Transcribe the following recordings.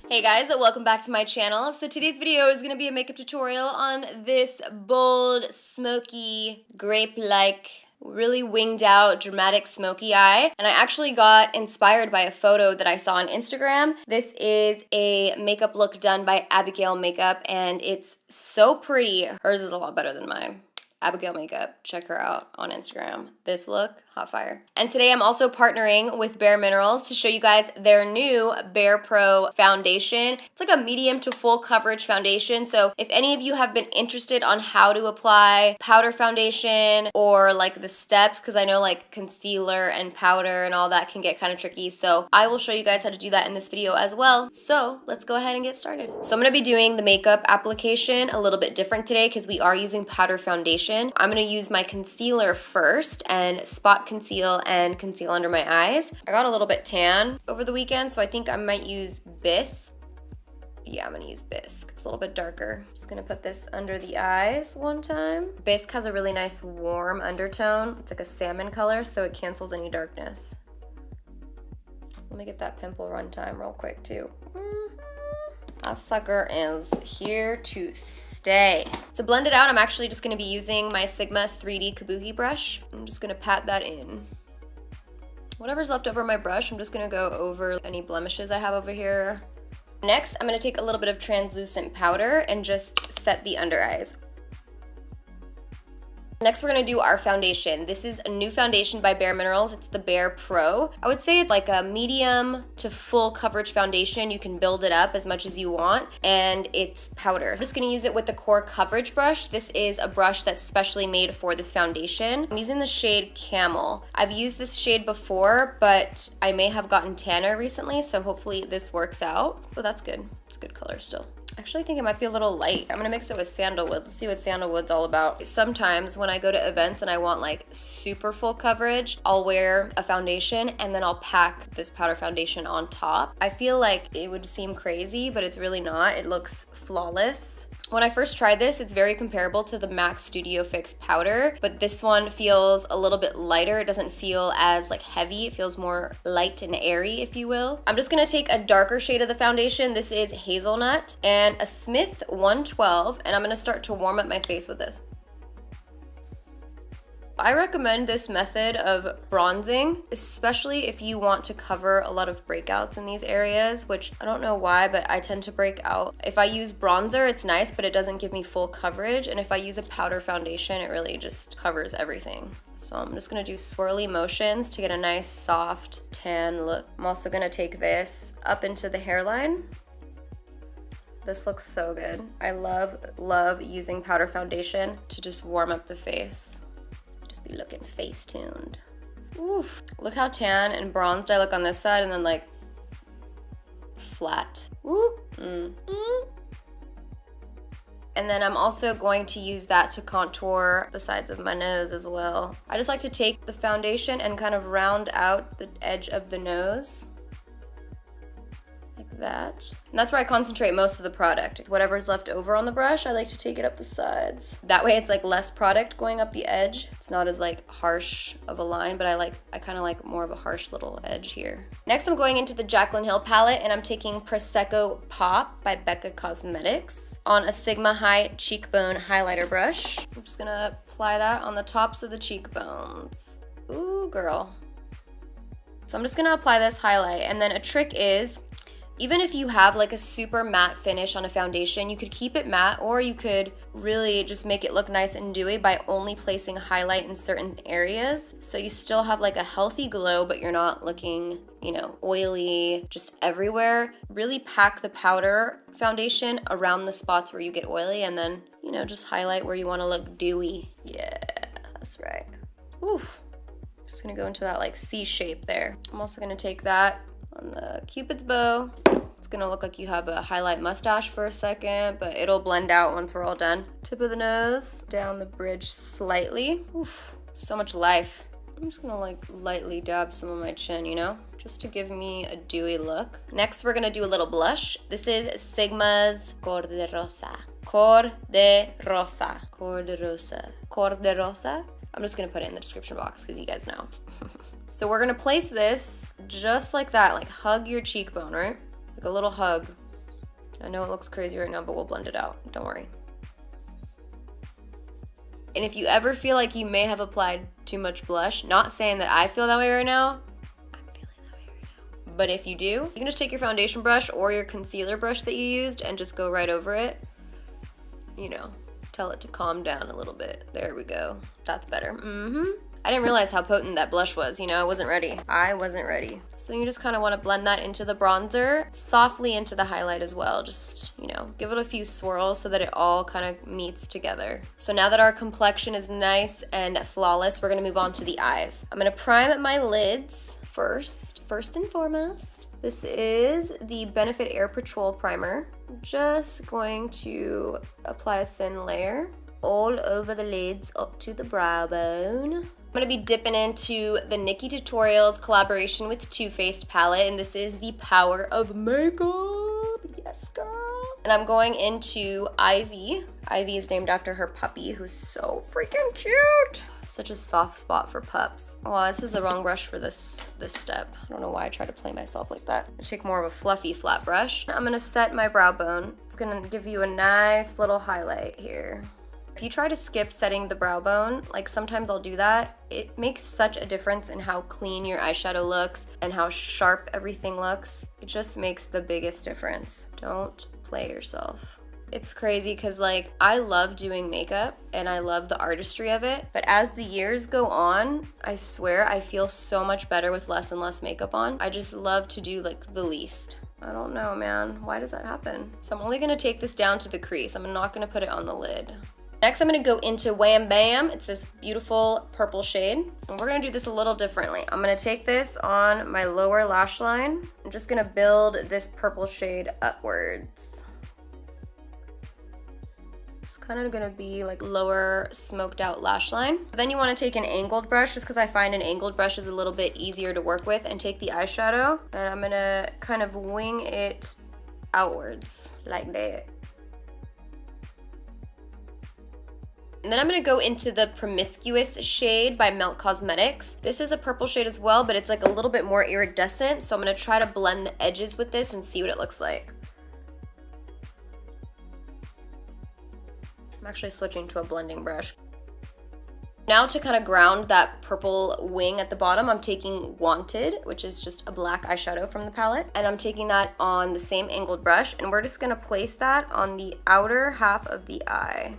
Hey guys, welcome back to my channel. So today's video is going to be a makeup tutorial on this bold, smoky, grape-like, really winged out, dramatic smoky eye. And I actually got inspired by a photo that I saw on Instagram. This is a makeup look done by Abigail Makeup, and it's so pretty. Hers is a lot better than mine. Abigail Makeup, check her out on Instagram. This look, hot fire. And today I'm also partnering with bareMinerals to show you guys their new barePRO foundation. It's like a medium to full coverage foundation. So if any of you have been interested on how to apply powder foundation or like the steps, because I know like concealer and powder and all that can get kind of tricky. So I will show you guys how to do that in this video as well. So let's go ahead and get started. So I'm gonna be doing the makeup application a little bit different today because we are using powder foundation. I'm gonna use my concealer first and spot conceal and conceal under my eyes. I got a little bit tan over the weekend, so I think I might use Bisc. Yeah, I'm gonna use Bisc. It's a little bit darker. Just gonna put this under the eyes one time. Bisc has a really nice warm undertone. It's like a salmon color, so it cancels any darkness. Let me get that pimple run time real quick too. That sucker is here to stay. To blend it out, I'm actually just gonna be using my Sigma 3D Kabuki brush. I'm just gonna pat that in. Whatever's left over my brush, I'm just gonna go over any blemishes I have over here. Next, I'm gonna take a little bit of translucent powder and just set the under eyes. Next, we're gonna do our foundation. This is a new foundation by bareMinerals. It's the barePRO. I would say it's like a medium to full coverage foundation. You can build it up as much as you want, and it's powder. I'm just gonna use it with the core coverage brush. This is a brush that's specially made for this foundation. I'm using the shade Camel. I've used this shade before, but I may have gotten tanner recently, so hopefully this works out. But that's good. It's a good color still. I actually think it might be a little light. I'm gonna mix it with sandalwood. Let's see what sandalwood's all about. Sometimes when I go to events and I want like super full coverage, I'll wear a foundation and then I'll pack this powder foundation on top. I feel like it would seem crazy, but it's really not. It looks flawless. When I first tried this, it's very comparable to the MAC Studio Fix powder, but this one feels a little bit lighter. It doesn't feel as like heavy. It feels more light and airy, if you will. I'm just gonna take a darker shade of the foundation. This is Hazelnut and a Smith 112, and I'm gonna start to warm up my face with this. I recommend this method of bronzing, especially if you want to cover a lot of breakouts in these areas, which I don't know why, but I tend to break out. If I use bronzer, it's nice, but it doesn't give me full coverage. And if I use a powder foundation, it really just covers everything. So I'm just gonna do swirly motions to get a nice soft tan look. I'm also gonna take this up into the hairline. This looks so good. I love using powder foundation to just warm up the face. Just be looking face tuned. Oof. Look how tan and bronzed I look on this side and then like flat. Ooh. And then I'm also going to use that to contour the sides of my nose as well. I just like to take the foundation and kind of round out the edge of the nose. Like that. And that's where I concentrate most of the product. Whatever's left over on the brush, I like to take it up the sides. That way it's like less product going up the edge. It's not as like harsh of a line, but I kind of like more of a harsh little edge here. Next, I'm going into the Jaclyn Hill palette and I'm taking Prosecco Pop by Becca Cosmetics on a Sigma High Cheekbone highlighter brush. I'm just gonna apply that on the tops of the cheekbones. Ooh, girl. So I'm just gonna apply this highlight, and then a trick is, even if you have like a super matte finish on a foundation, you could keep it matte, or you could really just make it look nice and dewy by only placing highlight in certain areas. So you still have like a healthy glow, but you're not looking, you know, oily just everywhere. Really pack the powder foundation around the spots where you get oily, and then, you know, just highlight where you want to look dewy. Yeah, that's right. Oof. Just gonna go into that like C shape there. I'm also gonna take that on the Cupid's bow. It's gonna look like you have a highlight mustache for a second, but it'll blend out once we're all done. Tip of the nose, down the bridge slightly. Oof, so much life. I'm just gonna like lightly dab some of my chin, you know, just to give me a dewy look. Next, we're gonna do a little blush. This is Sigma's COR-DE-ROSA. COR-DE-ROSA. COR-DE-ROSA. COR-DE-ROSA. I'm just gonna put it in the description box because you guys know. So we're gonna place this just like that, like hug your cheekbone, right? Like a little hug. I know it looks crazy right now, but we'll blend it out. Don't worry. And if you ever feel like you may have applied too much blush, not saying that I feel that way right now, I'm feeling that way right now. But if you do, you can just take your foundation brush or your concealer brush that you used and just go right over it. You know, tell it to calm down a little bit. There we go. That's better. I didn't realize how potent that blush was, you know, I wasn't ready. So you just kind of want to blend that into the bronzer, softly into the highlight as well. Just, you know, give it a few swirls so that it all kind of meets together. So now that our complexion is nice and flawless, we're gonna move on to the eyes. I'm gonna prime my lids first and foremost. This is the Benefit Air Patrol Primer. I'm just going to apply a thin layer all over the lids up to the brow bone. I'm gonna be dipping into the Nikkie Tutorials collaboration with Too Faced palette, and this is the Power of Makeup. Yes, girl. And I'm going into Ivy. Ivy is named after her puppy, who's so freaking cute. Such a soft spot for pups. Oh, this is the wrong brush for this step. I don't know why I try to play myself like that. I take more of a fluffy flat brush. I'm gonna set my brow bone. It's gonna give you a nice little highlight here. If you try to skip setting the brow bone, like sometimes I'll do that, it makes such a difference in how clean your eyeshadow looks and how sharp everything looks. It just makes the biggest difference. Don't play yourself. It's crazy because like I love doing makeup and I love the artistry of it, but as the years go on, I swear I feel so much better with less and less makeup on. I just love to do like the least. I don't know, man. Why does that happen? So I'm only gonna take this down to the crease. I'm not gonna put it on the lid. Next, I'm gonna go into Wham Bam. It's this beautiful purple shade. And we're gonna do this a little differently. I'm gonna take this on my lower lash line. I'm just gonna build this purple shade upwards. It's kind of gonna be like lower smoked out lash line. Then you wanna take an angled brush, just because I find an angled brush is a little bit easier to work with, and take the eyeshadow, and I'm gonna kind of wing it outwards, like that. And then I'm gonna go into the Promiscuous shade by Melt Cosmetics. This is a purple shade as well, but it's like a little bit more iridescent, so I'm gonna try to blend the edges with this and see what it looks like. I'm actually switching to a blending brush. Now to kind of ground that purple wing at the bottom, I'm taking Wanted, which is just a black eyeshadow from the palette, and I'm taking that on the same angled brush, and we're just gonna place that on the outer half of the eye.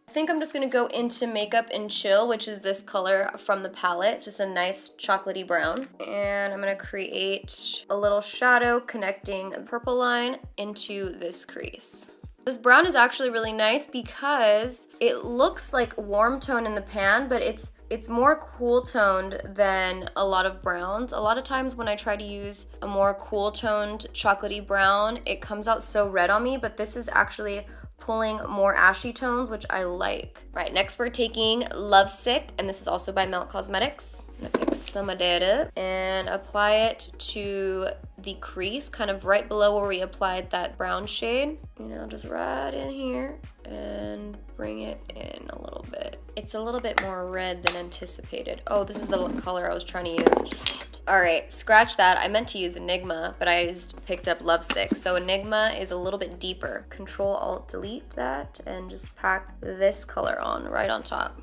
I think I'm just gonna go into Makeup and Chill, which is this color from the palette. It's just a nice chocolatey brown. And I'm gonna create a little shadow connecting the purple line into this crease. This brown is actually really nice because it looks like warm tone in the pan, but it's more cool toned than a lot of browns. A lot of times when I try to use a more cool toned chocolatey brown, it comes out so red on me, but this is actually pulling more ashy tones, which I like. Right, next we're taking Lovesick, and this is also by Melt Cosmetics. I'm gonna pick some of that up and apply it to the crease, kind of right below where we applied that brown shade. You know, just right in here and bring it in a little bit. It's a little bit more red than anticipated. Oh, this is the color I was trying to use. All right, scratch that. I meant to use Enigma, but I just picked up Lovesick. So Enigma is a little bit deeper. Control Alt Delete that and just pack this color on right on top.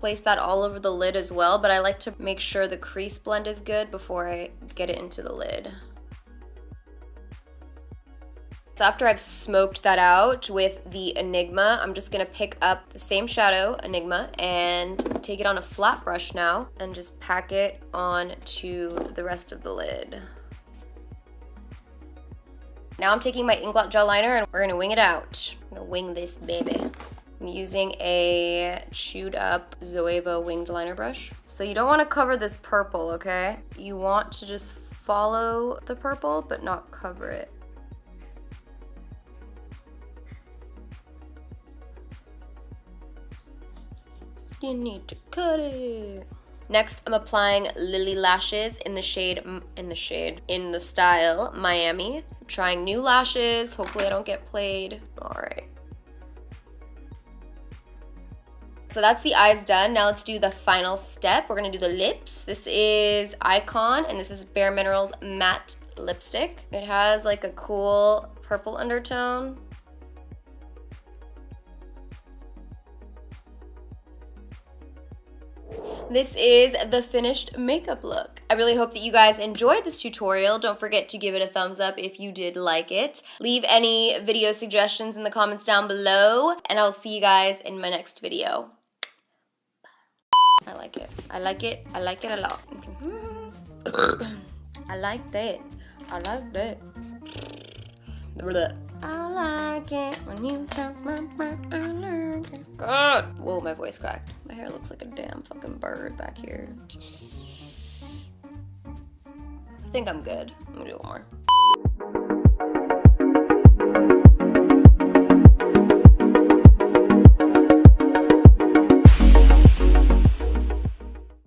Place that all over the lid as well, but I like to make sure the crease blend is good before I get it into the lid. So after I've smoked that out with the Enigma, I'm just gonna pick up the same shadow, Enigma, and take it on a flat brush now and just pack it on to the rest of the lid. Now I'm taking my Inglot gel liner and we're gonna wing it out. I'm gonna wing this baby. I'm using a chewed up Zoeva winged liner brush. So you don't wanna cover this purple, okay? You want to just follow the purple, but not cover it. You need to cut it. Next, I'm applying Lilly lashes in the style Miami. I'm trying new lashes. Hopefully I don't get played. All right. So that's the eyes done. Now let's do the final step. We're gonna do the lips. This is Icon, and this is bareMinerals Matte Lipstick. It has like a cool purple undertone. This is the finished makeup look. I really hope that you guys enjoyed this tutorial. Don't forget to give it a thumbs up if you did like it. Leave any video suggestions in the comments down below, and I'll see you guys in my next video. I like it. I like it. I like it a lot. I like that. I like that. I like it when you touch my God. Whoa, my voice cracked. My hair looks like a damn fucking bird back here. I think I'm good. I'm gonna do one more.